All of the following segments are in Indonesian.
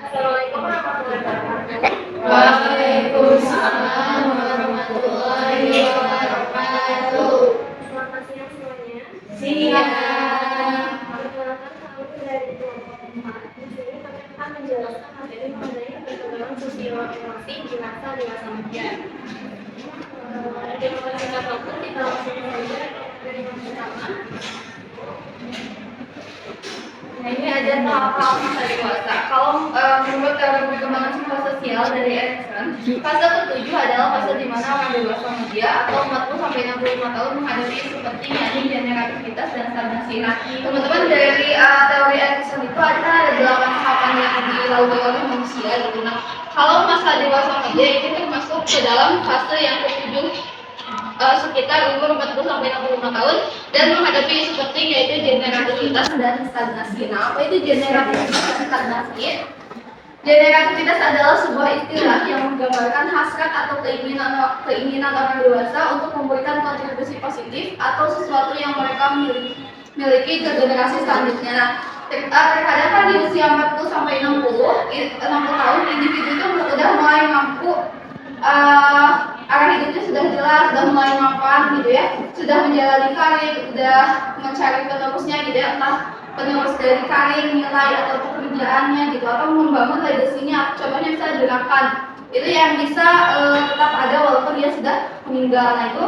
Assalamualaikum warahmatullahi wabarakatuh. Waalaikumsalam warahmatullahi wabarakatuh. Selamat siang semuanya. Siang. Perkenalkan kami dari kelompok 4. Di sini kami akan menjelaskan materi mengenai perkembangan sosial emosi di masa dewasa muda. Dengan singkat waktu kita langsung saja dari yang pertama. Nah, ini ada tahap-tahap masa dewasa. Kalau menurut teori perkembangan psikososial dari Erikson, fase ketujuh adalah fase di mana orang dewasa muda atau 40 sampai 65 tahun menghadapi isu penting yakni generativitas dan stagnasi. Nah, teman-teman dari teori Erikson itu ada 8 tahapan yang dilalui oleh manusia gitu. Nah, kalau masa dewasa muda ini termasuk ke dalam fase yang ketujuh sekitar umur 40 sampai 65 tahun dan menghadapi isu penting yaitu generativitas dan stagnasi. Nah, apa itu generativitas dan stagnasi? Generativitas adalah sebuah istilah yang menggambarkan hasrat atau keinginan orang dewasa untuk memberikan kontribusi positif atau sesuatu yang mereka miliki ke generasi selanjutnya. Nah, terkadang kan di usia 40 sampai 60 tahun individu itu sudah mulai mampu arah hidupnya sudah jelas, sudah mulai mapan gitu ya, sudah menjalani karir, sudah mencari penerusnya gitu ya, entah penerus dari karir, nilai atau pekerjaannya gitu, atau membangun legasinya. Contohnya bisa gerakan itu yang bisa tetap ada walaupun dia sudah meninggal. Nah itu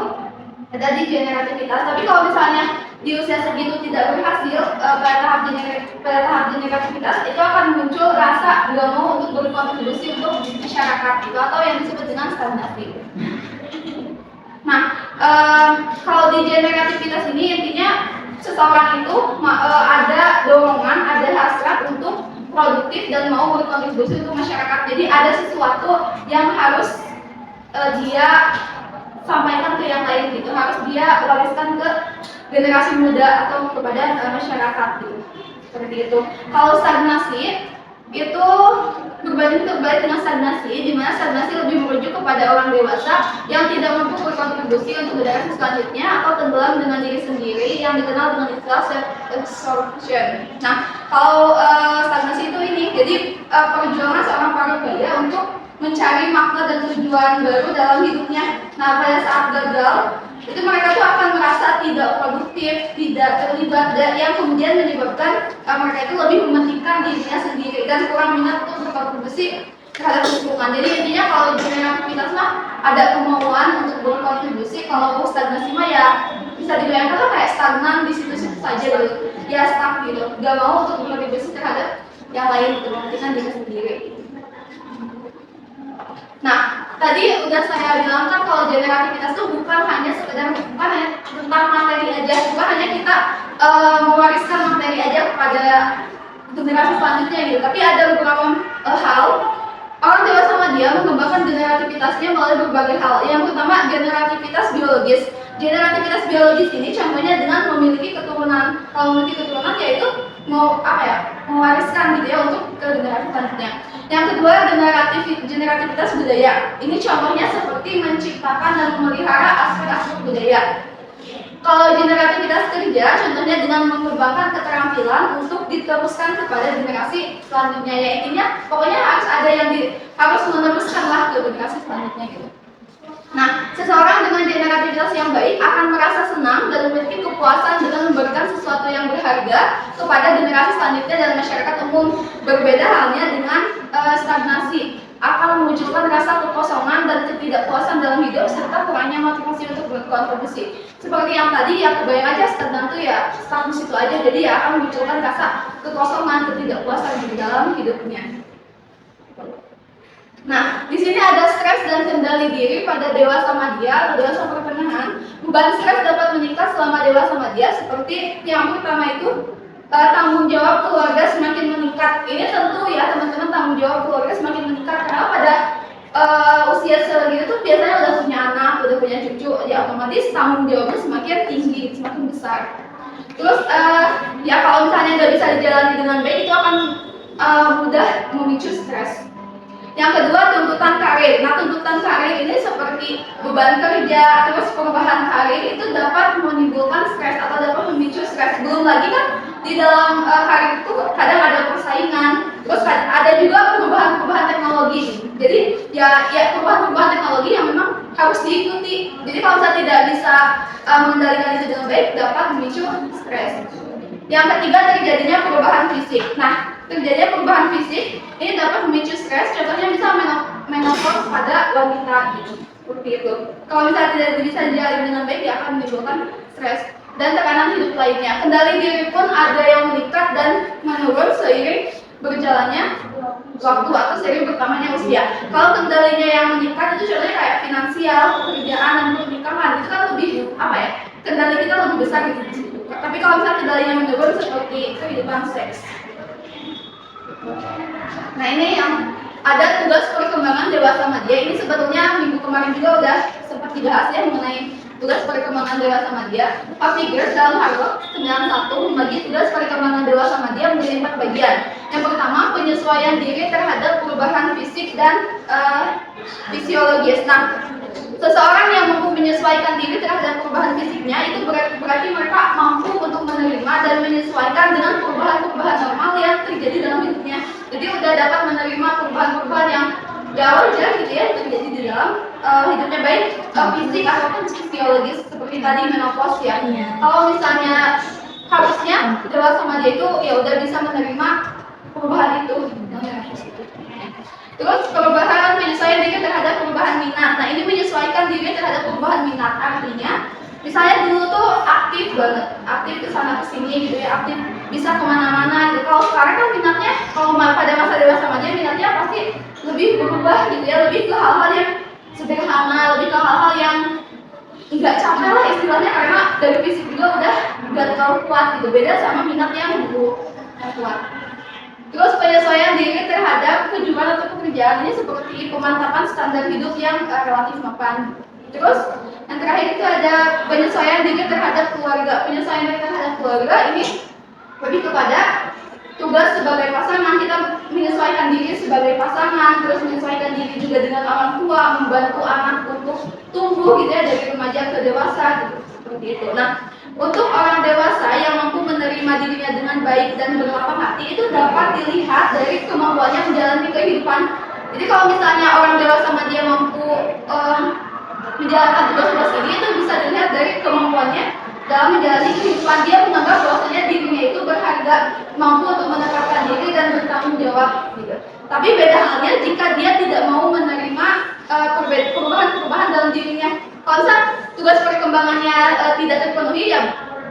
ada di generativitas. Tapi kalau misalnya di usia segitu tidak berhasil pada tahap generativitas, itu akan muncul rasa nggak mau untuk berkontribusi untuk masyarakat gitu, atau yang disebut dengan stagnasi. Nah, kalau di generativitas ini intinya seseorang itu ada dorongan, ada hasrat untuk produktif dan mau berkontribusi untuk masyarakat. Jadi ada sesuatu yang harus dia sampaikan ke yang lain gitu, harus dia wariskan ke generasi muda atau kepada masyarakat gitu. Seperti itu. Kalau stagnasi itu berbanding terbalik dengan stagnasi, di mana stagnasi lebih merujuk kepada orang dewasa yang tidak mampu berkontribusi untuk generasi selanjutnya atau tenggelam dengan diri sendiri yang dikenal dengan istilah self-absorption. Nah, kalau stagnasi itu ini, jadi perjuangan seorang parubaya untuk mencari makna dan tujuan baru dalam hidupnya. Nah, pada saat gagal, itu mereka tuh akan merasa tidak produktif, tidak terlibat, dan yang kemudian menyebabkan mereka itu lebih mementingkan dirinya sendiri dan kurang minat untuk berkontribusi terhadap lingkungan. Jadi intinya kalau generativitas mah ada kemauan untuk berkontribusi, kalau stagnasi mah ya bisa dibayangkan lah kayak stagnan di situ-situ saja gitu, ya stuck gitu, gak mau untuk berkontribusi terhadap yang lain, gitu, mementingkan diri sendiri. Nah, tadi udah saya bilang kan kalau generativitas itu bukan hanya sekedar tentang materi aja, bukan hanya kita mewariskan materi aja kepada generasi selanjutnya gitu, tapi ada beberapa hal orang dewasa media mengembangkan generativitasnya melalui berbagai hal. Yang pertama generativitas biologis. Generativitas biologis ini contohnya dengan memiliki keturunan. Kalau memiliki keturunan yaitu mewariskan gitu ya untuk ke generasi selanjutnya. Yang kedua generativitas budaya. Ini contohnya seperti menciptakan dan memelihara aspek-aspek budaya. Kalau generativitas kerja, contohnya dengan mengembangkan keterampilan untuk diteruskan kepada generasi selanjutnya. Ya intinya, pokoknya harus ada yang harus meneruskan lah ke generasi selanjutnya gitu. Nah, seseorang dengan generativitas yang baik akan merasa senang dan memiliki kepuasan dengan memberikan sesuatu yang berharga kepada generasi selanjutnya dan masyarakat umum. Berbeda halnya dengan stagnasi, akan memunculkan rasa kekosongan dan ketidakpuasan dalam hidup serta kurangnya motivasi untuk berkontribusi. Seperti yang tadi ya, kebayang aja stagnan itu ya status itu aja, jadi ya akan memunculkan rasa kekosongan, ketidakpuasan di dalam hidupnya. Nah, di sini ada stres dan kendali diri pada dewasa madya atau dewasa pertengahan. Beban stres dapat meningkat selama dewasa madya, seperti yang pertama itu tanggung jawab keluarga semakin meningkat. Ini tentu ya teman-teman, tanggung jawab keluarga semakin meningkat karena pada usia segitu tuh biasanya udah punya anak, udah punya cucu, ya otomatis tanggung jawabnya semakin tinggi, semakin besar. Terus ya kalau misalnya nggak bisa dijalani dengan baik, itu akan mudah memicu stres. Yang kedua, tuntutan karir. Nah, tuntutan karir ini seperti beban kerja, terus perubahan karir itu dapat menimbulkan stres atau dapat memicu stres. Belum lagi kan di dalam karir itu kadang ada persaingan, terus ada juga perubahan teknologi. Jadi ya perubahan-perubahan teknologi yang memang harus diikuti. Jadi kalau misalnya tidak bisa mengendalikan itu dengan baik, dapat memicu stres. Yang ketiga, terjadinya perubahan fisik. Nah, terjadinya perubahan fisik ini dapat memicu stres. Contohnya misalnya menopause pada wanita gitu. Seperti itu. Kalau misalnya tidak bisa dijalani dengan baik, dia akan menimbulkan stres dan tekanan hidup lainnya. Kendali diri pun ada yang meningkat dan menurun seiring berjalannya waktu atau seiring bertambahnya usia. Kalau kendalinya yang meningkat itu contohnya kayak finansial, pekerjaan, dan pernikahan, itu kan lebih apa ya? Kendali kita lebih besar gitu. Tapi kalau misalnya kendalinya menurun seperti kehidupan seks. Nah, ini yang ada tugas perkembangan dewasa media. Ini sebetulnya minggu kemarin juga udah sempat dibahas ya mengenai tugas perkembangan dewasa media. Figures dalam Harvard 91 membagi tugas perkembangan dewasa media menjadi 4 bagian. Yang pertama, penyesuaian diri terhadap perubahan fisik dan fisiologis. Nah, seseorang yang mampu menyesuaikan diri terhadap perubahan fisiknya itu berarti mereka mampu untuk menerima dan menyesuaikan dengan perubahan-perubahan normal yang terjadi dalam hidupnya. Jadi udah dapat menerima perubahan-perubahan yang wajar gitu ya terjadi di dalam hidupnya, baik fisik ataupun fisiologis seperti tadi menopause ya. Kalau misalnya harusnya dewasa media itu ya udah bisa menerima perubahan itu. Terus perubahan menyesuaikan diri terhadap perubahan minat. Nah, ini menyesuaikan diri terhadap perubahan minat artinya misalnya dulu tuh aktif banget, aktif kesana kesini gitu ya, aktif bisa kemana-mana gitu. Kalau sekarang kan minatnya, kalau pada masa dewasa media minatnya pasti lebih berubah gitu ya, lebih ke hal-hal yang sederhana, lebih ke hal-hal yang nggak capek lah istilahnya, karena dari fisik juga udah nggak terlalu kuat gitu. Beda sama minat yang kuat. Terus penyesuaian diri terhadap tujuan atau pekerjaan ini seperti pemantapan standar hidup yang relatif mapan. Terus yang terakhir itu ada penyesuaian diri terhadap keluarga. Penyesuaian diri terhadap keluarga ini lebih kepada tugas sebagai pasangan, kita menyesuaikan diri sebagai pasangan, terus menyesuaikan diri juga dengan orang tua, membantu anak untuk tumbuh gitu ya dari remaja ke dewasa gitu, seperti itu. Nah, untuk orang dewasa yang mampu menerima dirinya dengan baik dan berlapang hati itu dapat dilihat dari kemampuannya menjalani kehidupan. Jadi kalau misalnya orang dewasa dia mampu menjalankan tugas-tugas ini, itu bisa dilihat dari kemampuannya dalam menjalani kehidupan. Dia menganggap bahwasanya dirinya itu berharga, mampu untuk menetapkan diri dan bertanggung jawab gitu. Tapi beda halnya jika dia tidak mau menerima perubahan-perubahan dalam dirinya. Kalau misalnya tugas perkembangannya tidak terpenuhi, ya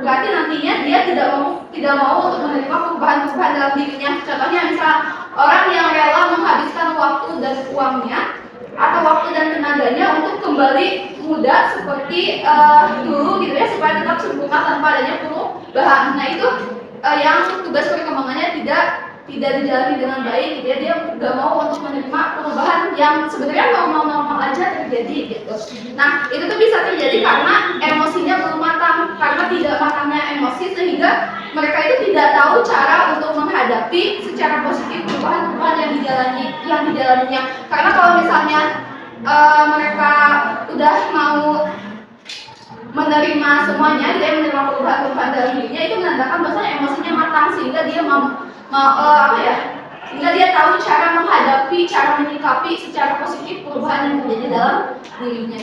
berarti nantinya dia tidak mau untuk menerima perubahan-perubahan dalam dirinya. Contohnya misal orang yang rela menghabiskan waktu dan uangnya atau waktu dan tenaganya untuk kembali muda seperti dulu gitu ya, supaya tetap sempurna tanpa adanya perubahan. Nah, itu yang tugas perkembangannya tidak dijalani dengan baik gitu ya. Dia nggak mau untuk menerima perubahan yang sebenarnya normal-normal aja terjadi gitu. Nah, itu tuh bisa terjadi karena emosinya belum matang, karena tidak matangnya emosi sehingga mereka itu tidak tahu cara untuk menghadapi secara positif perubahan-perubahan yang dijalaninya. Karena kalau misalnya mereka udah mau menerima semuanya, dia menerima perubahan-perubahan dalam dirinya, itu menandakan bahwa emosinya matang sehingga dia sehingga dia tahu cara menghadapi, cara menyikapi secara positif perubahan yang terjadi dalam dirinya.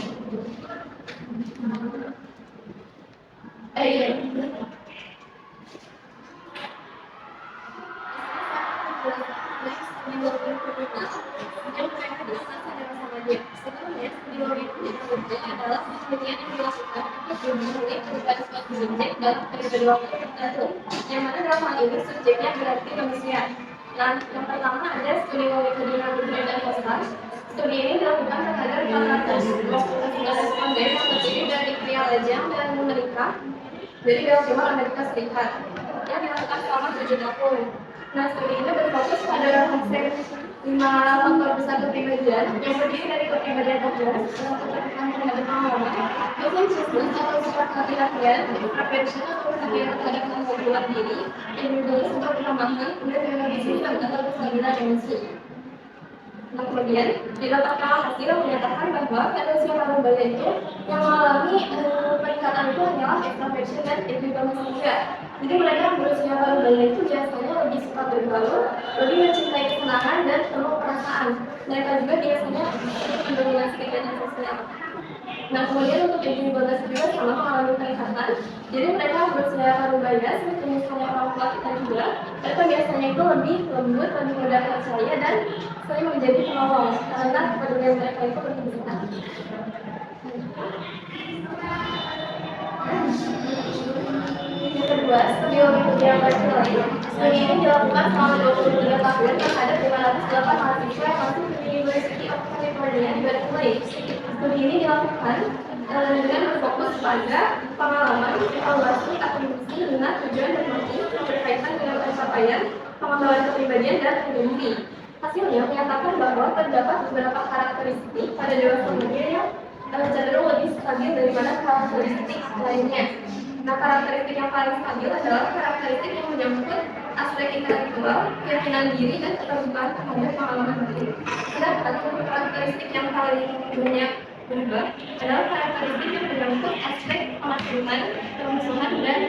Adalah penelitian yang dilakukan untuk memenuhi kebutuhan suatu subjek dalam periode waktu tertentu, yang mana dalam hal ini subjeknya berarti manusia. Nah, yang pertama ada studi longitudinal budaya dan kostas. Studi ini dilakukan terhadap 429 responden yang terdiri dari pria lajang dan menikah dari Bel Timur Amerika Serikat yang dilakukan selama 7 tahun. Nah, studi ini berfokus pada konsep 5 faktor besar kepribadian yang terdiri dari kepribadian objek, keterkaitan terhadap pengalaman, consciousness atau sifat kehati-hatian, prevention atau perhatian terhadap kemampuan diri, individualisme atau perkembangan, determinisme dan kestabilan emosi. Nah, kemudian di nota hasil menyatakan bahwa manusia itu yang mengalami peningkatan itu hanyalah extraversion dan individualisme saja. Jadi mereka berusia baru-baru itu biasanya lebih suka bergaul, lebih mencintai kesenangan dan penuh perasaan. Mereka juga biasanya mendominasi kegiatan sosial. Nah, kemudian untuk yang 12 juga sama mengalami peningkatan. Jadi mereka berusia baru-baru seperti misalnya orang tua kita juga. Mereka biasanya itu lebih lembut, lebih mudah percaya dan sering menjadi penolong karena kepedulian mereka itu lebih besar. Yang kedua, studi mengikuti yang lain. Studi ini dilakukan selama 23 tahun terhadap 508 mahasiswa yang masuk di University of California di Berkeley. Studi ini dilakukan dengan berfokus pada pengalaman, evaluasi, atribusi, minat, tujuan, dan motif yang berkaitan dengan pencapaian, pengembangan kepribadian, dan identiti. Hasilnya menyatakan bahwa terdapat beberapa karakteristik pada dewasa muda yang cenderung lebih stabil daripada karakteristik lainnya. Nah, karakteristik yang paling stabil adalah karakteristik yang menyangkut aspek intelektual, keyakinan diri, dan keterbukaan terhadap pengalaman baru. Sedangkan karakteristik yang paling banyak berubah adalah karakteristik yang menyangkut aspek pengasuhan, permusuhan, dan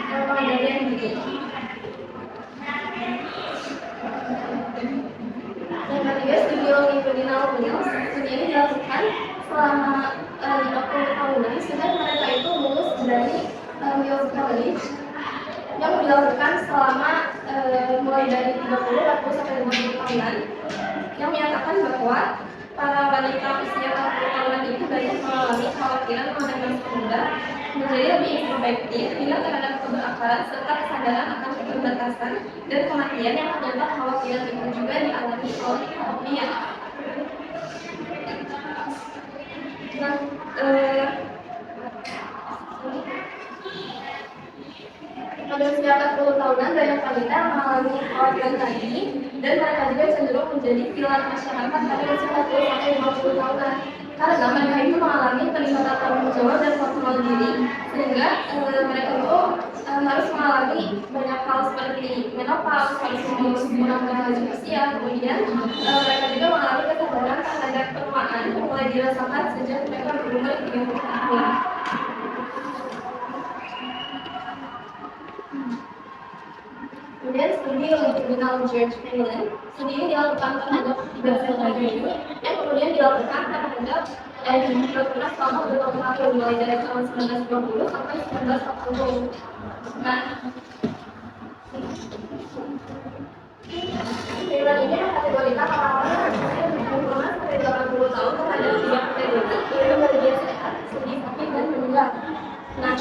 pengendalian diri. Yang ketiga, studi longitudinal wheels. Studi ini dilakukan selama 50 tahunan, sedang mereka itu lulus dari Wheels College yang dilakukan selama mulai dari 30, 40 sampai 50 tahunan, yang menyatakan bahwa para wanita usia 40 tahunan itu banyak mengalami kekhawatiran mengenai masa muda, menjadi lebih introspektif, minat terhadap keberakaran, serta kesadaran akan keterbatasan dan kematian yang ternyata kekhawatiran itu juga dialami oleh dia. Nah, pada usia 40 tahunan banyak wanita mengalami kekhawatiran tadi dan mereka juga cenderung menjadi pilar masyarakat pada usia 40 sampai 50 tahunan karena mereka itu mengalami peningkatan tanggung jawab dan kontrol diri sehingga mereka itu harus mengalami banyak hal seperti menopause, harus mengurus menggunakan laju usia, kemudian mereka juga mengalami kesadaran terhadap penuaan yang mulai dirasakan sejak mereka berumur 30 tahun. Kemudian studi longitudinal George England. Studi ini dilakukan terhadap 3 sel radium yang kemudian dilakukan terhadap dilakukan selama beberapa tahun mulai dari tahun 1920 sampai 1940. Nah, sel ini mengkategorikan orang-orang yang berusia 50 sampai 80 tahun terhadap 3 kategori, yaitu bagian sehat, sedih, sakit, dan meninggal. Nah,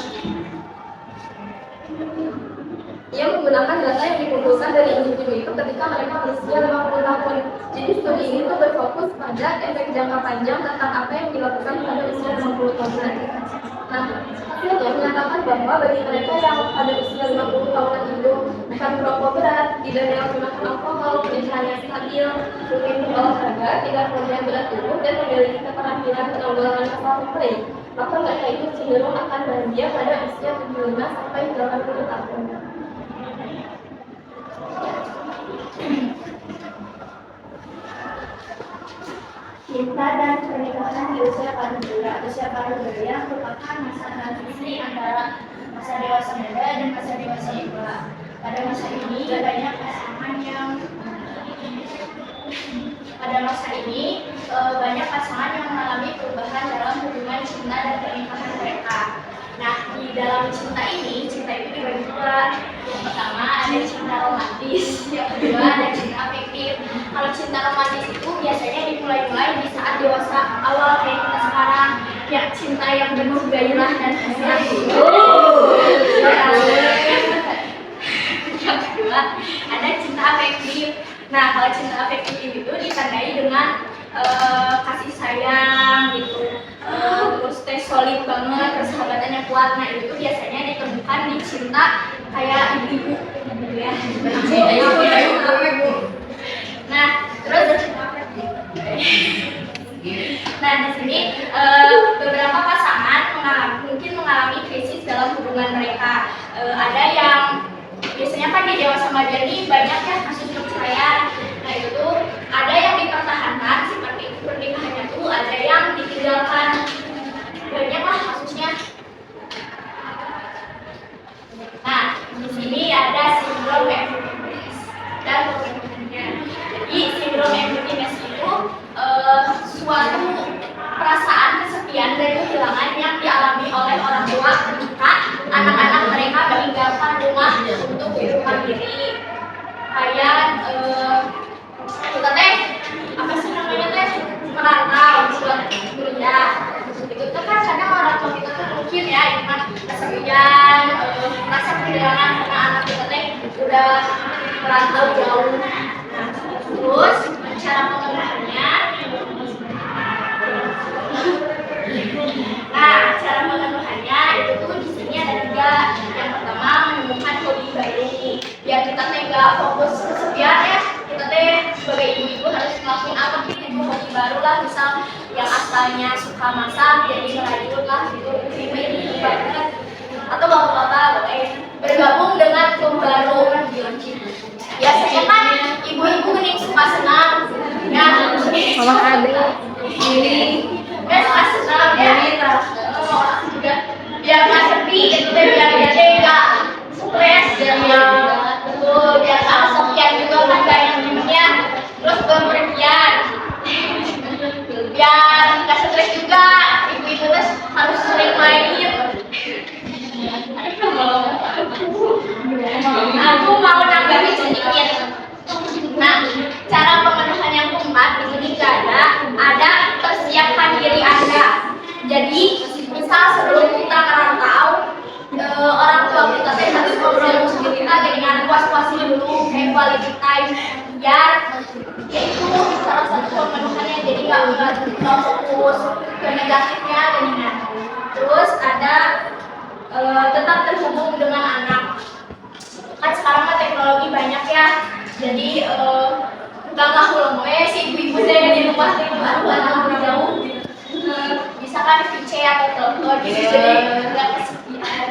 ia menggunakan data yang dikumpulkan dari individu itu ketika mereka berusia 50 tahun. Jadi studi ini tuh berfokus pada efek jangka panjang tentang apa yang dilakukan pada usia 50 tahunan. Nah, hasilnya menyatakan bahwa bagi mereka yang pada usia 50 tahunan itu bukan merokok berat, tidak menggunakan alkohol, pencahayaan stabil, rutin berolahraga, tidak kemudian berat tubuh, dan memiliki keterampilan penanggulangan masalah mulai, maka mereka itu cenderung akan bahagia pada usia 75 sampai 80 tahun. Cinta dan pernikahan di usia paruh baya. Usia paruh baya merupakan masa transisi antara masa dewasa muda dan masa dewasa tua. Pada masa ini banyak pasangan yang mengalami perubahan dalam hubungan cinta dan pernikahan mereka. Nah, di dalam cinta ini, cinta itu dibagi dua. Yang pertama ada cinta romantis, yang kedua ada cinta afektif. Kalau cinta romantis itu biasanya dimulai di saat dewasa awal kayak kita sekarang, ya cinta yang penuh gairah dan hasrat. Yang kedua ada cinta afektif. Nah, kalau cinta afektif itu ditandai dengan kasih sayang gitu, terus solid banget, persahabatan yang kuat. Nah, itu biasanya ditemukan di cinta kayak ibu-ibu gitu ya. Nah, terus nah di sini beberapa pasangan mungkin mengalami krisis dalam hubungan mereka. Ada yang biasanya kan di dewasa muda ini banyak ya kasus perceraian. Nah, itu tuh ada yang dipertahankan seperti itu pernikahannya tuh, ada yang ditinggalkan. Banyak lah kasusnya. Nah, di sini merantau jauh. Nah, terus cara pemenuhannya. Nah, cara pemenuhannya itu tuh di sini ada 3. Yang pertama menemukan hobi baru. Biar kita nggak fokus kesepian ya. Kita sebagai ibu-ibu harus ngelakuin apa sih itu hobi baru lah. Misal yang asalnya suka masak jadi ngerajut lah gitu. Ini banget. Atau bapak-bapak boleh bergabung dengan klub baru. Biasanya kan ibu-ibu ini suka senang ya. Mama ada. Ya suka senang ya. Biar nggak sepi itu biar dia nggak stres dan betul biar nggak kesepian juga kan kayak temennya. Terus bepergian biar nggak stres juga ibu-ibu harus sering main. Aku mau nambahin sedikit. Nah, cara pemenuhan yang keempat di sini ada persiapkan diri Anda. Jadi, misal sebelum kita merantau, orang tua kita harus ngobrol sama kita dengan puas-puasin dulu, quality time, biar yaitu salah satu pemenuhannya jadi nggak fokus ke negatifnya dan terus ada tetap terhubung dengan anak. Kan sekarang kan teknologi banyak ya, jadi nggak pulang si ibu-ibu saya di rumah anak jauh bisa kan VC atau telepon gitu jadi nggak kesepian.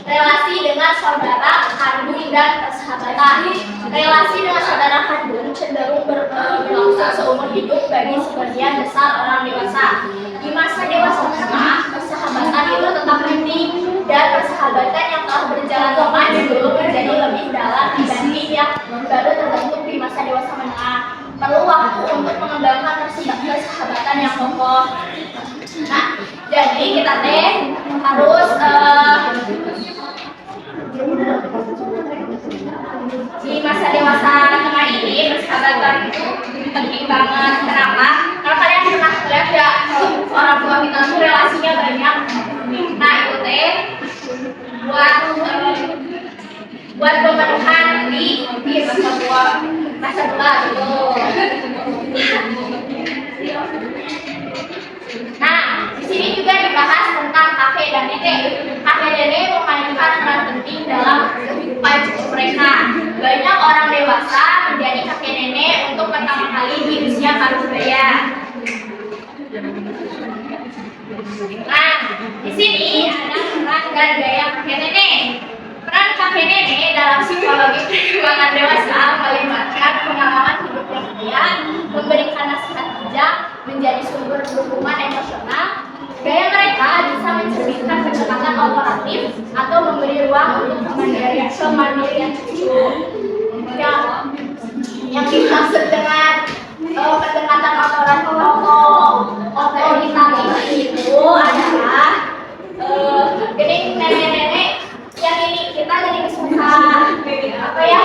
Relasi dengan saudara kandung dan persahabatan. Relasi dengan saudara kandung cenderung berlangsung seumur hidup bagi sebagian besar orang dewasa. Di masa dewasa menengah, persahabatan itu tetap penting dan persahabatan yang telah berjalan lama dulu menjadi lebih dalam dibanding yang baru terbentuk di masa dewasa menengah. Perlu waktu untuk mengembangkan persahabatan yang kokoh. Nah, jadi kita harus di masa dewasa tengah ini persahabatan itu penting banget. Kenapa? Kalau kalian pernah lihat ya orang tua kita tuh relasinya banyak. Nah itu buat pemenuhan di masa tua gitu. Nah di sini juga dibahas tentang kakek dan nenek. Kakek dan nenek memainkan peran penting dalam kehidupan cucu mereka. Banyak orang dewasa menjadi kakek nenek untuk pertama kali di usia parubaya. Nah, di sini ada peran dan gaya kakek nenek. Peran kakek nenek dalam psikologi perkembangan dewasa melibatkan pengalaman hidup yang mulia, memberikan nasihat bijak, menjadi sumber dukungan emosional. Gaya mereka bisa mencerminkan pendekatan otoratif atau memberi ruang untuk kemandirian cucu. Yang dimaksud dengan pendekatan otoritatif itu adalah gini nenek-nenek yang ini kita jadi suka apa ya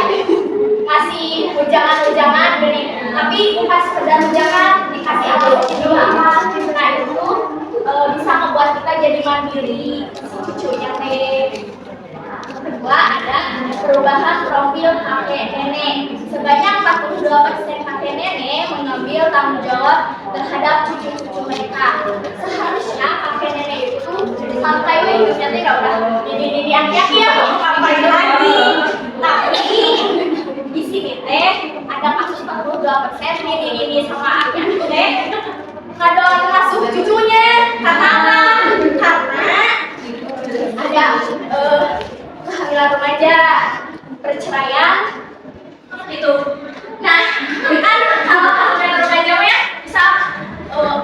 ngasih ujangan gini, tapi bukan sekedar ujangan, dikasih apa juga apa. Nah itu bisa membuat kita jadi mandiri cucunya Kedua ada perubahan profil kakek nenek. Sebanyak 42% kakek nenek mengambil tanggung jawab terhadap cucu-cucu mereka. Seharusnya kakek nenek itu santai hidupnya tidak udah ini akhirnya mau ngapain lagi. Tapi di sini ada kasus 42% ini sama akhirnya itu ngadon masuk cucunya karena ada kehamilan remaja, perceraian itu. Nah, kan kalau kehamilan remaja ya bisa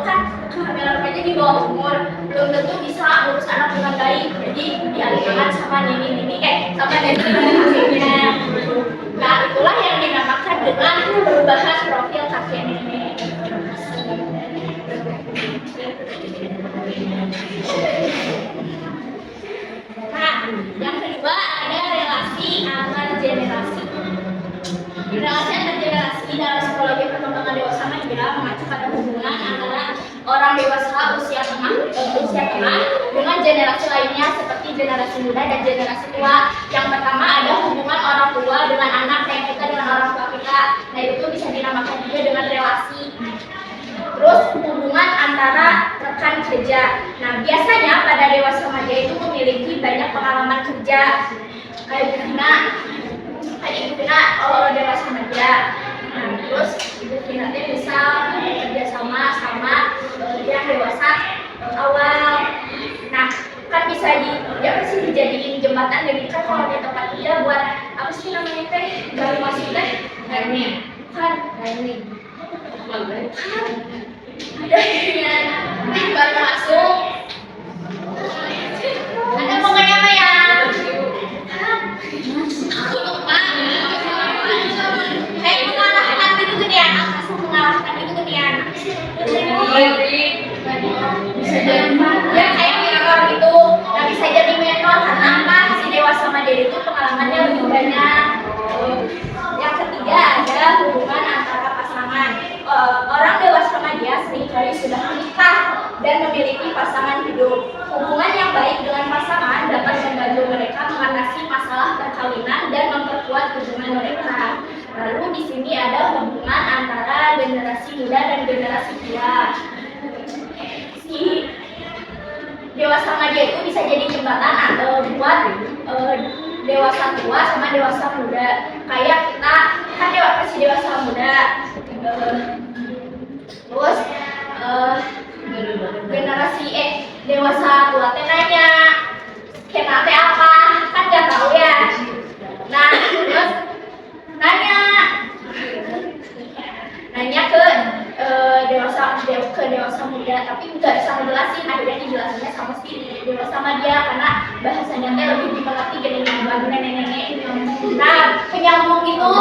kan kehamilan remaja di bawah umur belum tentu bisa ngurus anak dengan baik, jadi dialihkan sama nini sama nenek-neneknya. Nah, itulah yang dinamakan dengan perubahan profil kakek nenek. Nah, yang kedua ada relasi antar generasi. Relasi antar generasi dalam psikologi perkembangan dewasa juga mengacu pada hubungan antara orang dewasa usia tengah dengan generasi lainnya seperti generasi muda dan generasi tua. Yang pertama ada hubungan orang tua dengan anak, kayak kita dengan orang tua kita. Nah itu bisa dinamakan juga dengan relasi. Terus hubungan antara rekan kerja. Nah biasanya pada dewasa remaja itu memiliki banyak pengalaman kerja. Kayak Ibu Vina dewasa remaja. Nah terus Ibu Vina bisa kerja sama yang dewasa awal. Nah kan bisa dijadiin jembatan dari kan kalau di tempat kerja buat apa sih namanya teh baru masuk teh training ada yang baru masuk ada pokoknya apa ya aku lupa kayak mengalahkan itu gedean aku mengalahkan itu gedean bisa jadi ya kayak mentor gitu. Nah bisa jadi mentor karena apa si dewasa remaja itu pengalamannya lebih banyak. Yang ketiga ada hubungan antara pasangan. Orang dewasa remaja seringkali sudah menikah dan memiliki pasangan hidup. Hubungan yang baik dengan pasangan dapat membantu mereka mengatasi masalah perkawinan dan memperkuat hubungan mereka. Lalu di sini ada hubungan antara generasi muda dan generasi tua. Si dewasa remaja itu bisa jadi jembatan buat dewasa tua sama dewasa muda. Kayak kita kan dewasa muda, terus generasi dewasa tua teh nanya kena teh apa kan nggak tahu ya. Nah terus nanya ke dewasa muda tapi nggak bisa ngejelasin, akhirnya dijelasinnya sama si dewasa remaja karena bahasanya teh lebih dimengerti jadi nyambung nenek-nenek. Nah penyambung itu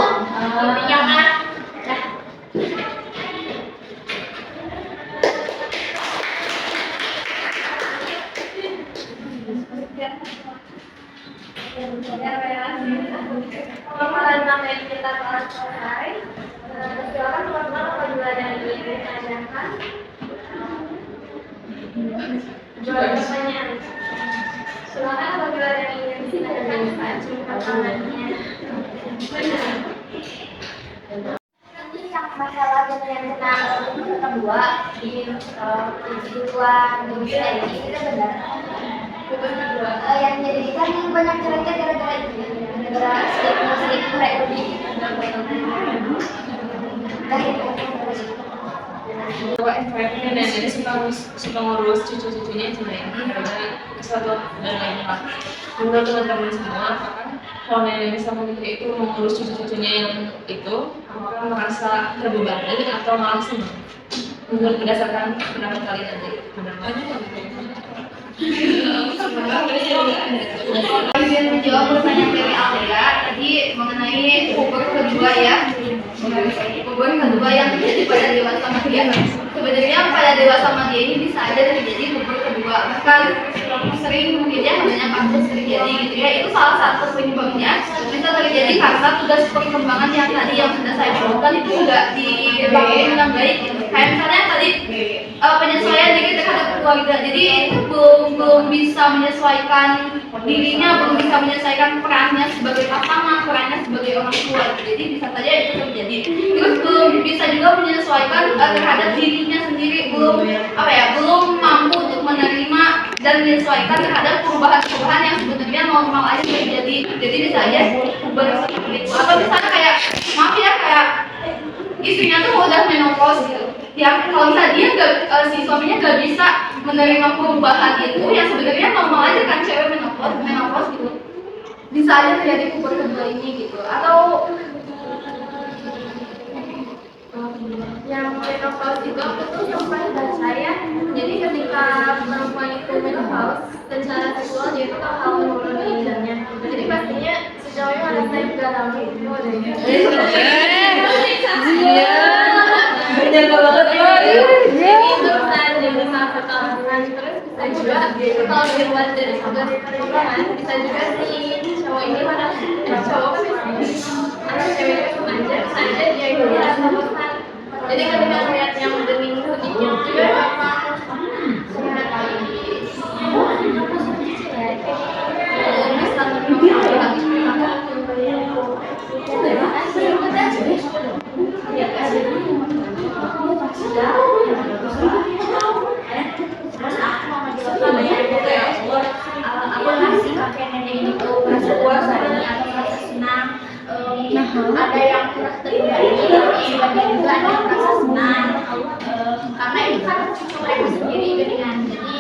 intinya mah Pemahaman materi kita telah selesai. Silakan teman-teman apabila ada yang ingin ditanyakan. Pertanyaan. Silakan apabila ada yang ingin ditanyakan pertanyaannya. Nanti yang masalah yang tentang kedua di kehidupan Indonesia ini itu benar. Yang jadi kan yang banyak cerita gara-gara itu, gara-gara selingkuh mereka lebih. Bahwa FYP dan jadi suka ngurus cucu-cucunya cuma ini karena satu dan lain hal. Menurut teman-teman semua, apakah kalau nenek bisa menikah itu mengurus cucu-cucunya yang itu, apakah merasa terbebani atau malah senang? Menurut berdasarkan pendapat kalian nanti, Izin menjawab pertanyaan dari Alia tadi mengenai puber kedua ya. Puber kedua yang terjadi pada dewasa remaja. Sebenarnya pada dewasa remaja ini bisa aja terjadi puber kedua. Bahkan sering mungkinnya banyak kasus terjadi gitu ya. Itu salah satu penyebabnya bisa terjadi karena tugas perkembangan yang tadi yang sudah saya sebutkan itu juga dilakukan dengan baik. Kayak misalnya tadi penyesuaian diri terhadap keluarga. Jadi itu belum bisa menyesuaikan dirinya, belum bisa menyesuaikan perannya sebagai pasangan, perannya sebagai orang tua. Jadi bisa saja itu terjadi. Terus belum bisa juga menyesuaikan terhadap dirinya sendiri, belum mampu untuk menerima dan menyesuaikan terhadap perubahan-perubahan yang sebenarnya normal aja terjadi. Jadi bisa aja puber seperti itu. Atau misalnya kayak maaf ya kayak istrinya tuh udah menopause gitu. Ya kalau misalnya dia si suaminya gak bisa menerima perubahan itu yang sebenarnya normal aja kan cewek menopause gitu. Bisa aja terjadi puber kedua ini gitu. Atau yang menopause itu aku tuh sempat baca ya. Jadi ketika perempuan itu menopause secara seksual dia itu bakal menurun indahnya. Jadi pastinya si cowoknya merasa juga tahu itu adanya. Bener banget Jadi itu bisa jadi salah satu alasan. Terus bisa juga kalau dibuat dari sebuah perkembangan bisa juga si cowok ini pada cowok kan anak cewek itu manja bisa aja dia itu merasa bosan. Jadi ketika melihat yang bening putihnya juga ada yang merasa terbebani, tapi bagian juga ada yang merasa senang. Karena itu kan mereka sendiri dengan jadi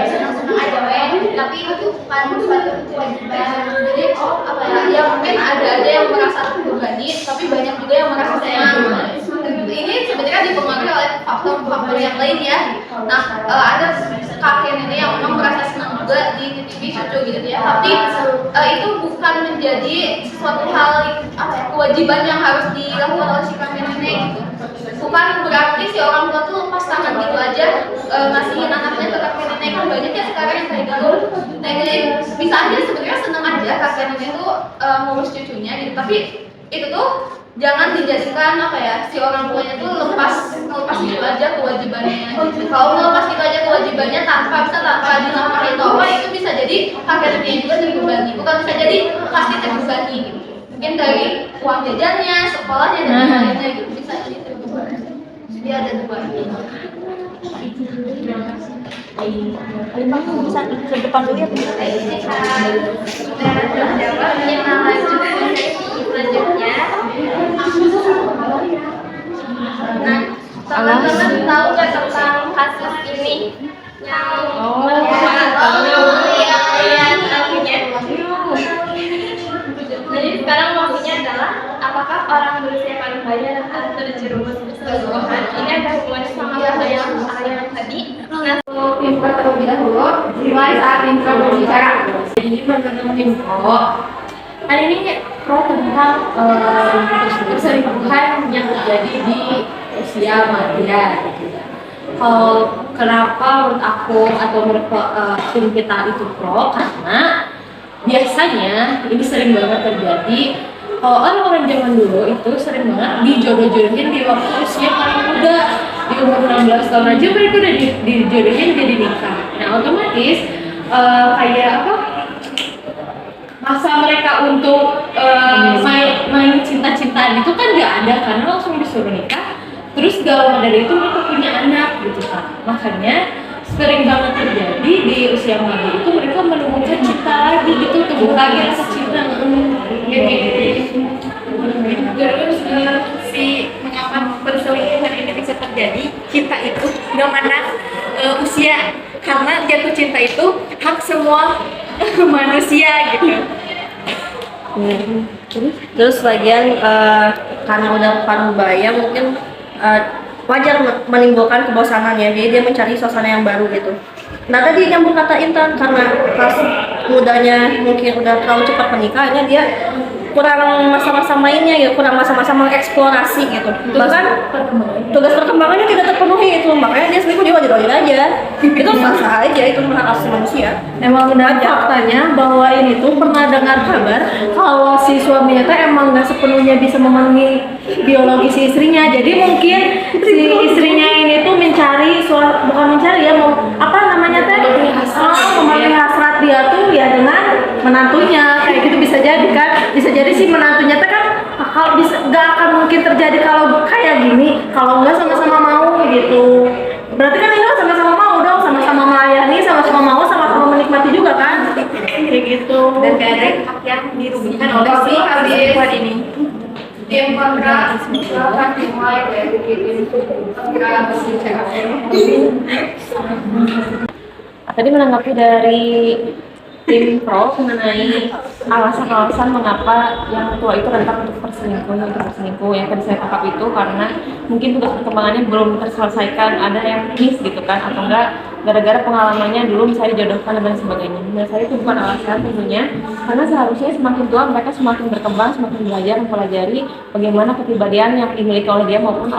senang-senang aja weh, tapi itu bukan suatu kewajiban. Jadi apa ya mungkin ada yang merasa terbebani, tapi banyak juga yang merasa senang. Ini sebenarnya dipengaruhi oleh faktor-faktor yang lain ya. Nah, ada kakek nenek yang memang merasa senang juga di TV cucu gitu ya, tapi itu bukan menjadi suatu hal apa ya, kewajiban yang harus dilakukan oleh si kakek nenek gitu. Bukan berarti si orang tua tuh lepas tangan gitu aja ngasihin anaknya ke kakek nenek, kan banyak ya sekarang yang kayak gitu. Nah, jadi bisa aja sebenarnya senang aja kakek nenek tuh ngurus cucunya gitu, tapi itu tuh jangan dijadikan apa ya, si orang tuanya tuh lepas gitu aja kewajibannya gitu. Kalau melepas gitu aja kewajibannya tanpa dinafkahi itu apa, itu bisa jadi kakek neneknya juga terbebani, bukan bisa jadi pasti terbebani gitu. Mungkin dari uang jajannya, sekolahnya dan lain-lainnya gitu bisa jadi terbebani. Jadi ada dua gitu. Bisa ke depan dulu ya. Selanjutnya, nah, teman-teman tahu nggak tentang kasus ini yang jadi sekarang maksudnya adalah apakah orang berusia paling banyak akan terjerumus perselingkuhan? Ini ada hubungannya sama yang tadi. Nah, info terlebih dahulu dimulai saat info berbicara. Jadi menurut info hari ini pro tentang perselingkuhan yang terjadi di usia remaja. Kalau kenapa menurut aku atau menurut tim kita itu pro, karena biasanya ini sering banget terjadi. Kalau orang-orang zaman dulu itu sering banget dijodoh-jodohin di waktu usia paling muda, di umur 16 tahun aja mereka udah dijodohin jadi nikah. Nah otomatis kayak apa? Masa mereka untuk main cinta-cintaan itu kan nggak ada, karena langsung disuruh nikah. Terus gak lama dari itu mereka punya anak gitu kan. Makanya sering banget terjadi di usia muda itu mereka menemukan cinta lagi gitu, tumbuh lagi rasa cinta. Terus si mengapa perselingkuhan ini bisa terjadi? Cinta itu nggak mandang usia, karena jatuh cinta itu hak semua manusia gitu. Terus lagian karena udah paruh baya mungkin wajar menimbulkan kebosanan ya, jadi dia mencari suasana yang baru gitu. Nah tadi nyambung kata Intan, karena pas mudanya mungkin udah terlalu cepat menikah, akhirnya dia kurang masa-masa mainnya ya, kurang masa-masa mengeksplorasi gitu. Bahkan tugas perkembangannya tidak terpenuhi itu, makanya dia selingkuh, dia wajar-wajar aja. Itu sah-sah aja, itu hak asasi manusia. Emang benar faktanya bahwa ini tuh pernah dengar kabar kalau si suaminya tuh emang nggak sepenuhnya bisa memenuhi biologi si istrinya. Jadi mungkin si istrinya ini tuh bukan mencari ya, mau apa namanya teh, memenuhi hasrat dia tuh ya dengan menantunya, kayak gitu bisa jadi kan. Bisa jadi si menantunya tuh kan kalau bisa nggak akan mungkin terjadi kalau kayak gini, kalau nggak sama-sama mau gitu. Berarti kan ini sama-sama mau dong, sama-sama melayani, sama-sama mau, sama-sama menikmati juga kan, kayak gitu. Dan gak ada hak yang dirugikan oleh si perempuan ini. Tim kontra silakan dimulai dari tim kontra berbicara. Tadi menanggapi dari tim pro mengenai alasan-alasan mengapa yang tua itu rentan untuk berselingkuh. Yang tadi saya tangkap itu karena mungkin tugas perkembangannya belum terselesaikan, ada yang miss gitu kan, atau enggak gara-gara pengalamannya dulu misalnya dijodohkan dan sebagainya. Menurut saya itu bukan alasan tentunya, karena seharusnya semakin tua mereka semakin berkembang, semakin belajar mempelajari bagaimana kepribadian yang dimiliki oleh dia maupun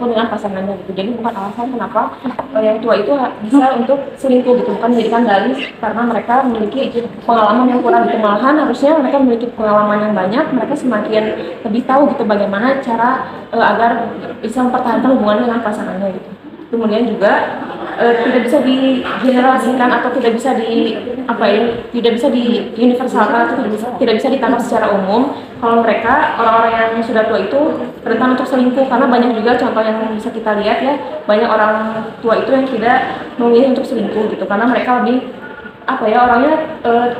dengan pasangannya gitu. Jadi bukan alasan kenapa yang tua itu bisa untuk selingkuh gitu, bukan menjadikan dalih karena mereka memiliki pengalaman yang kurang gitu. Malahan harusnya mereka memiliki pengalaman yang banyak, mereka semakin lebih tahu gitu bagaimana cara agar bisa mempertahankan hubungan dengan pasangannya gitu. Kemudian juga tidak bisa digenerasikan atau tidak bisa tidak bisa di universalkan atau tidak bisa ditangkap secara umum kalau mereka orang-orang yang sudah tua itu rentan untuk selingkuh, karena banyak juga contoh yang bisa kita lihat ya, banyak orang tua itu yang tidak memilih untuk selingkuh gitu karena mereka lebih apa ya, orangnya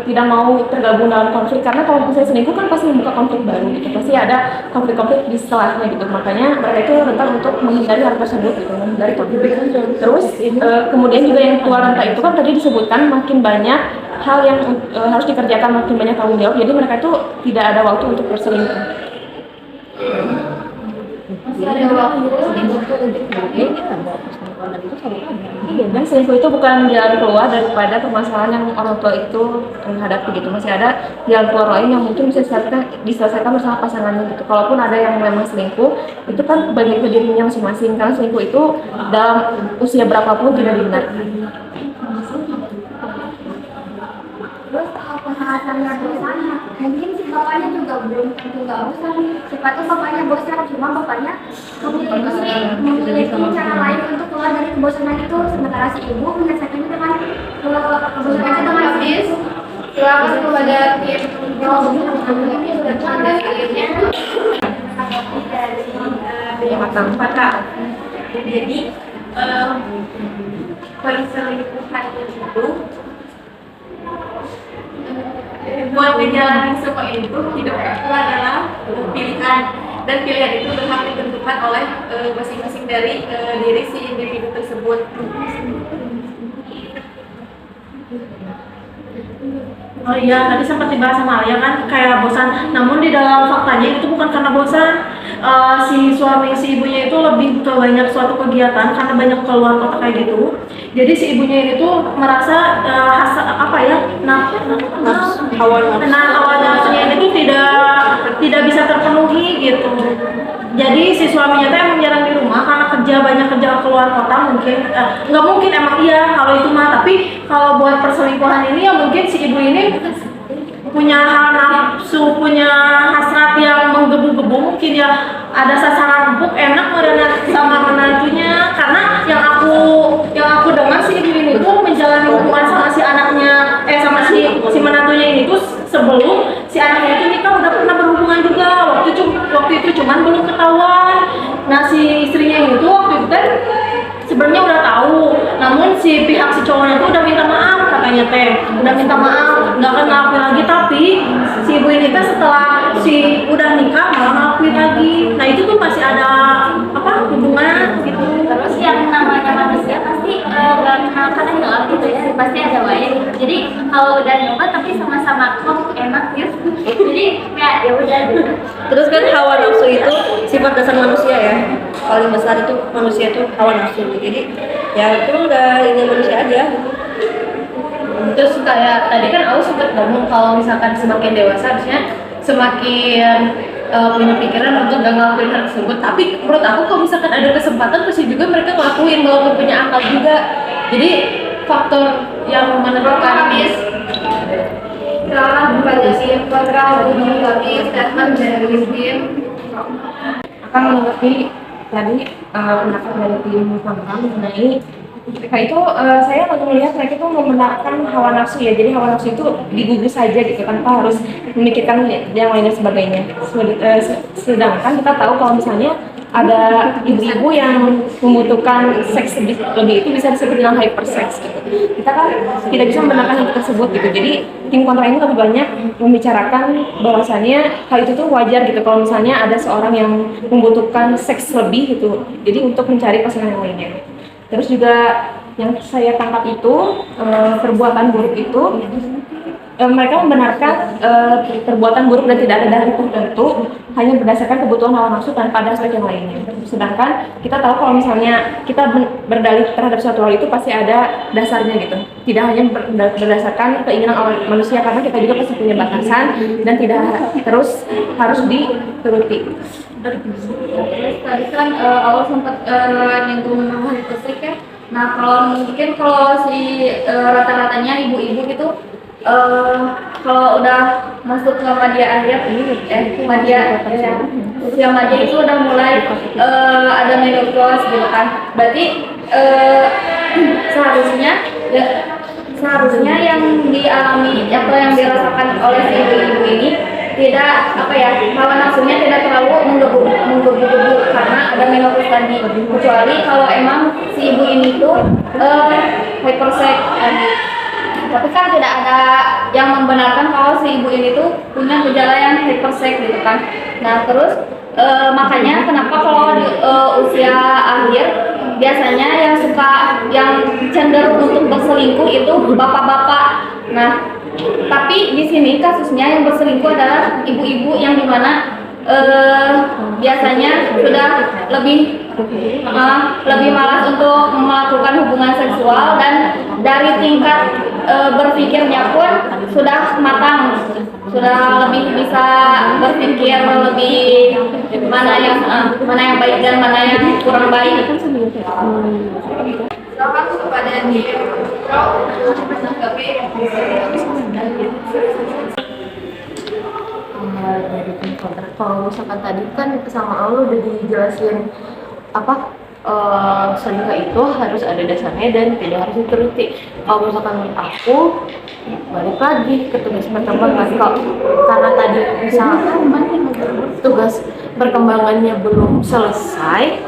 tidak mau tergabung dalam konflik, karena kalau misalnya selingkuh kan pasti membuka konflik baru gitu, pasti ada konflik-konflik di setelahnya gitu, makanya mereka itu rentan untuk menghindari hal tersebut gitu, menghindari konflik. Terus kemudian juga yang keluar renta itu kan tadi disebutkan makin banyak hal yang harus dikerjakan, makin banyak tanggung jawab, jadi mereka itu tidak ada waktu untuk berselingkuh. Iya, dan selingkuh itu bukan jalan keluar daripada permasalahan yang orang tua itu hadapi gitu. Masih ada jalan keluar lain yang mungkin bisa diselesaikan bersama pasangannya gitu. Kalaupun ada yang memang selingkuh, itu kan bagi ke dirinya masing-masing. Karena selingkuh itu dalam usia berapapun tidak dibenarkan. Terus pembahasannya bosan, mungkin si bapaknya juga belum tentu nggak bosan. Sifatnya bapaknya bosan, cuma bapaknya memiliki cara lain untuk keluar dari kebosanan itu. Sementara si ibu menyelesaikannya dengan kebosanan itu dengan Habis, silakan kepada tim Maka jadi perselingkuhan itu buat menjalani semua itu, hidup itu adalah pilihan, dan pilihan itu berhak ditentukan oleh masing-masing dari diri si individu tersebut. Oh iya, tadi sempat dibahas sama Alia kan kayak bosan. Namun di dalam faktanya itu bukan karena bosan. Si suami si ibunya itu lebih ke banyak suatu kegiatan karena banyak keluar kota kayak gitu. Jadi si ibunya ini tuh merasa hawa nafsunya ini tuh tidak bisa terpenuhi gitu. Jadi si suaminya tuh emang jarang di rumah karena banyak kerja keluar kota mungkin. Nggak mungkin emang iya kalau itu mah, tapi kalau buat perselingkuhan ini ya mungkin si ibu ini punya hal nafsu, punya hasrat yang menggebu-gebu, mungkin ya ada sasaran empuk enak merenat sama menantunya. Karena yang aku dengar si ibu ini tuh menjalani hubungan sama si anaknya, sama si menantunya ini tuh sebelum si anaknya itu nikah udah pernah berhubungan juga. Waktu itu cuman belum ketahuan. Nah si istrinya ini tuh waktu itu kan sebenarnya udah tahu, namun si pihak si cowoknya tuh udah minta maaf, katanya udah minta maaf, nggak akan ngelakuin lagi. Tapi si ibu ini tuh setelah si udah nikah malah ngelakuin lagi. Nah itu tuh masih ada hubungan gitu. terus yang namanya manusia pasti nggak kenal kata hilang gitu ya, pasti ada wae. Jadi kalau udah nyoba tapi sama-sama kok enak gitu, jadi kayak ya udah gitu. Terus kan hawa nafsu itu sifat dasar manusia ya. Paling besar itu manusia itu hawa nafsu. Jadi ya itu udah ini manusia aja. Terus kayak tadi kan aku sempat ngomong kalau misalkan semakin dewasa harusnya semakin punya pikiran untuk gak ngelakuin hal tersebut. Tapi menurut aku kalau misalkan ada kesempatan pasti juga mereka ngelakuin walaupun punya akal juga. Jadi faktor yang menentukan silakan kepada tim kontra untuk menanggapi statement dari tim. Akan menanggapi tadi pendapat dari tim Pangkam mengenai mereka itu, saya melihat mereka itu membenarkan hawa nafsu ya. Jadi hawa nafsu itu digubris saja gitu tanpa harus memikirkan yang lainnya sebagainya. Sedangkan kita tahu kalau misalnya ada ibu-ibu yang membutuhkan seks lebih itu bisa disebut dengan hypersex gitu. Kita kan tidak bisa membenarkan hal tersebut gitu. Jadi tim kontra ini lebih banyak membicarakan bahwasannya hal itu tuh wajar gitu kalau misalnya ada seorang yang membutuhkan seks lebih gitu. Jadi untuk mencari pasangan yang lainnya. Terus juga yang saya tangkap itu perbuatan buruk itu mereka membenarkan perbuatan buruk dan tidak ada dalil tertentu, hanya berdasarkan kebutuhan hawa nafsu tanpa ada aspek yang lainnya. Sedangkan kita tahu kalau misalnya kita berdalih terhadap suatu hal itu pasti ada dasarnya gitu. Tidak hanya berdasarkan keinginan awal manusia, karena kita juga pasti punya batasan dan tidak terus harus dituruti. Terus tadi kan awal sempat nyinggung hal fisik ya. Nah kalau si rata-ratanya ibu-ibu gitu kalau udah masuk ke media akhir usia media itu udah mulai ada menopause gitu kan. Berarti seharusnya yang dialami atau yang dirasakan oleh si ibu-ibu ini tidak hawa nafsunya tidak terlalu menggebu-gebu karena ada menopause tadi, kecuali kalau emang si ibu ini tuh hypersex tapi kan tidak ada yang membenarkan kalau si ibu ini tuh punya gejala yang hypersex gitu kan. Nah terus makanya kenapa kalau di usia akhir biasanya yang cenderung untuk berselingkuh itu bapak-bapak. Nah tapi di sini kasusnya yang berselingkuh adalah ibu-ibu yang dimana biasanya sudah lebih malas untuk melakukan hubungan seksual dan dari tingkat berpikirnya pun sudah matang, sudah lebih bisa berpikir lebih mana yang baik dan mana yang kurang baik. Silakan kepada tim pro untuk menanggapi. Dari tim kontrak, kalau misalkan tadi kan sama lo udah dijelasin apa selingkuh itu harus ada dasarnya dan tidak harus dituruti. Kalau misalkan menurut aku balik lagi ke tugas perkembangan, karena tadi misalkan tugas perkembangannya belum selesai,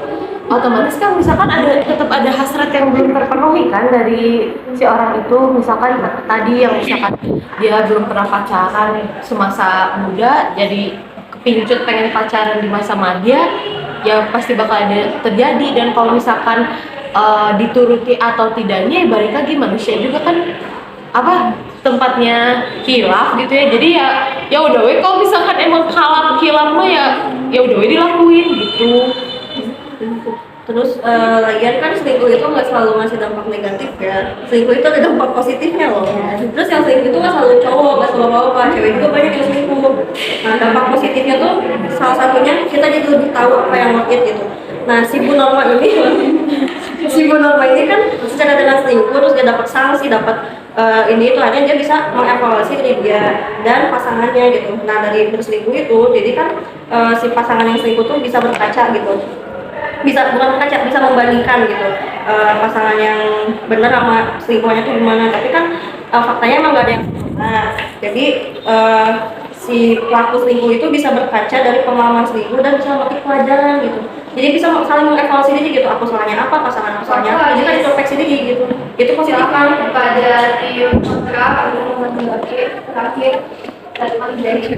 otomatis kan misalkan tetap ada hasrat yang belum terpenuhi kan dari si orang itu. Misalkan tadi yang misalkan dia belum pernah pacaran semasa muda, jadi kepincut pengen pacaran di masa madya, ya pasti bakal ada terjadi. Dan kalau misalkan dituruti atau tidaknya, ya balik lagi manusia juga kan tempatnya khilaf gitu ya. Jadi ya udah we, kalau misalkan emang khilaf mah ya udah we dilakuin gitu. Terus lagian kan selingkuh itu nggak selalu ngasih dampak negatif ya. Selingkuh itu ada dampak positifnya loh. Terus yang selingkuh itu nggak selalu cowok, nggak selalu bapak, cewek juga banyak yang selingkuh. Nah dampak positifnya tuh salah satunya kita jadi lebih tahu apa yang worth it gitu. Nah si Bu Norma ini kan secara dengan selingkuh terus dia dapat sanksi, dapat ini itu akhirnya dia bisa mengevaluasi diri dia dan pasangannya gitu. Nah dari berselingkuh itu jadi kan si pasangan yang selingkuh tuh bisa berkaca gitu, bisa membandingkan gitu pasangan yang benar sama selingkuhannya tuh gimana. Tapi kan faktanya emang gak ada yang jadi si pelaku selingkuh itu bisa berkaca dari pengalaman selingkuh dan bisa memetik pelajaran gitu. Jadi bisa saling mengevaluasi diri gitu, aku salahnya apa, pasangan aku salahnya apa, jadi kan introspeksi diri gitu. Itu positif kan kepada tim kontra untuk menanggapi terakhir dari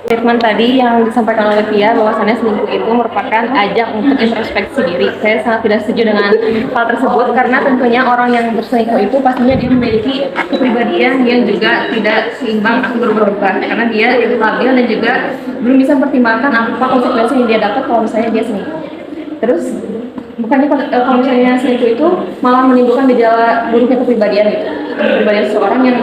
Statement tadi yang disampaikan oleh Pia bahwasannya selingkuh itu merupakan ajang untuk introspeksi diri. Saya sangat tidak setuju dengan hal tersebut karena tentunya orang yang berselingkuh itu pastinya dia memiliki kepribadian yang juga tidak seimbang atau berubah karena dia labil dan juga belum bisa mempertimbangkan apa konsekuensi yang dia dapat kalau misalnya dia selingkuh. Terus bukannya kalau misalnya selingkuh itu malah menimbulkan gejala buruknya kepribadian gitu. Kepribadian seseorang yang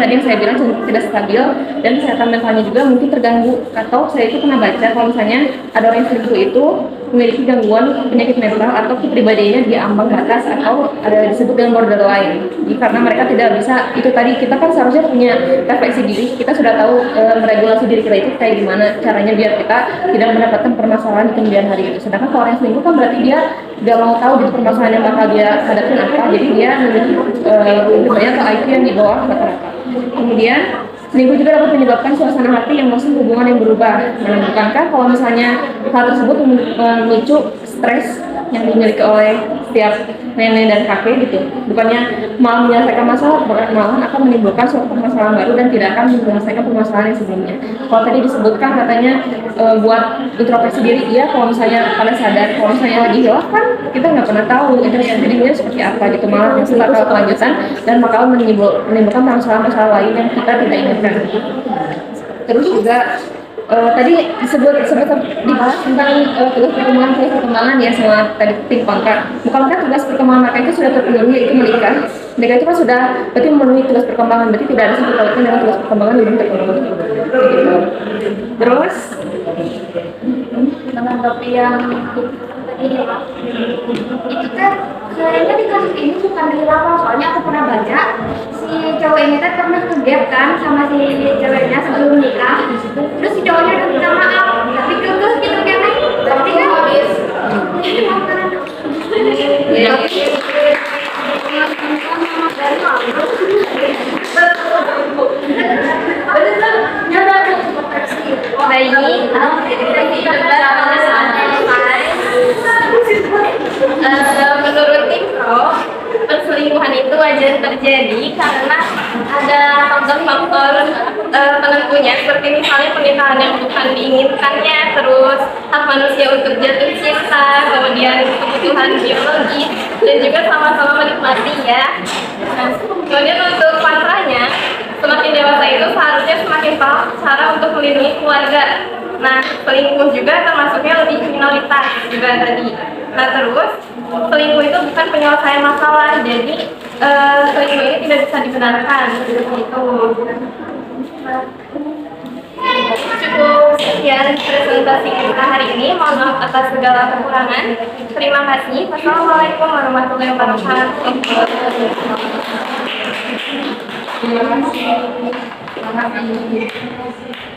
tadi yang saya bilang tidak stabil dan kesehatan mentalnya juga mungkin terganggu. Atau saya itu pernah baca kalau misalnya ada orang yang selingkuh itu memiliki gangguan penyakit mental atau kepribadiannya di ambang batas atau ada disebut dengan borderline. Jadi karena mereka tidak bisa, itu tadi kita kan seharusnya punya refleksi diri, kita sudah tahu meregulasi diri kita itu kayak gimana caranya biar kita tidak mendapatkan permasalahan di kemudian hari itu. Sedangkan kalau orang yang selingkuh kan berarti dia gak mau tahu gitu permasalahan yang bakal dia hadapin apa, jadi dia memiliki banyak atau IQ yang di bawah rata-rata. Kemudian selingkuh juga dapat menyebabkan suasana hati yang masih hubungan yang berubah. Nah, bukankah kalau misalnya hal tersebut memicu stres yang dimiliki oleh setiap nenek dan kakek gitu, bukannya malah menyelesaikan masalah, malah akan menimbulkan suatu permasalahan baru dan tidak akan menyelesaikan permasalahan yang sebelumnya. Kalau tadi disebutkan katanya buat introspeksi diri, iya kalau misalnya pada sadar, kalau misalnya lagi hilaf kan kita nggak pernah tahu introspeksi dirinya seperti apa gitu, malah yang bakal kelanjutan dan bakal menimbulkan masalah-masalah lain yang kita tidak inginkan. Terus juga tadi disebut dibahas tentang tugas perkembangan ya sama tadi tim kontrak. Bukankah tugas perkembangan mereka itu sudah terpenuhi, yaitu menikah? Mereka itu kan sudah berarti memenuhi tugas perkembangan, berarti tidak ada sangkut pautnya dengan tugas perkembangan belum terpenuhi. Gitu. Terus menanggapi yang itu kan kayaknya di kasus ini bukan dilarang, soalnya aku pernah baca si cowok ini kan pernah kegap kan sama si ceweknya sebelum nikah, terus si cowoknya udah minta maaf tapi kekeh gitu kan, berarti kan habis menurut tim pro, perselingkuhan itu wajar terjadi karena ada faktor-faktor penentunya seperti misalnya pernikahan yang bukan diinginkannya, terus hak manusia untuk jatuh cinta, kemudian kebutuhan biologi, dan juga sama-sama menikmati ya. Nah, kemudian untuk kontranya, semakin dewasa itu seharusnya semakin tahu cara untuk melindungi keluarga. Nah, selingkuh juga termasuknya lebih minoritas juga tadi. Nah, terus selingkuh itu bukan penyelesaian masalah, jadi selingkuh ini tidak bisa dibenarkan seperti itu. Cukup sekian presentasi kita hari ini. Mohon maaf atas segala kekurangan. Terima kasih. Wassalamualaikum warahmatullahi wabarakatuh. Terima kasih.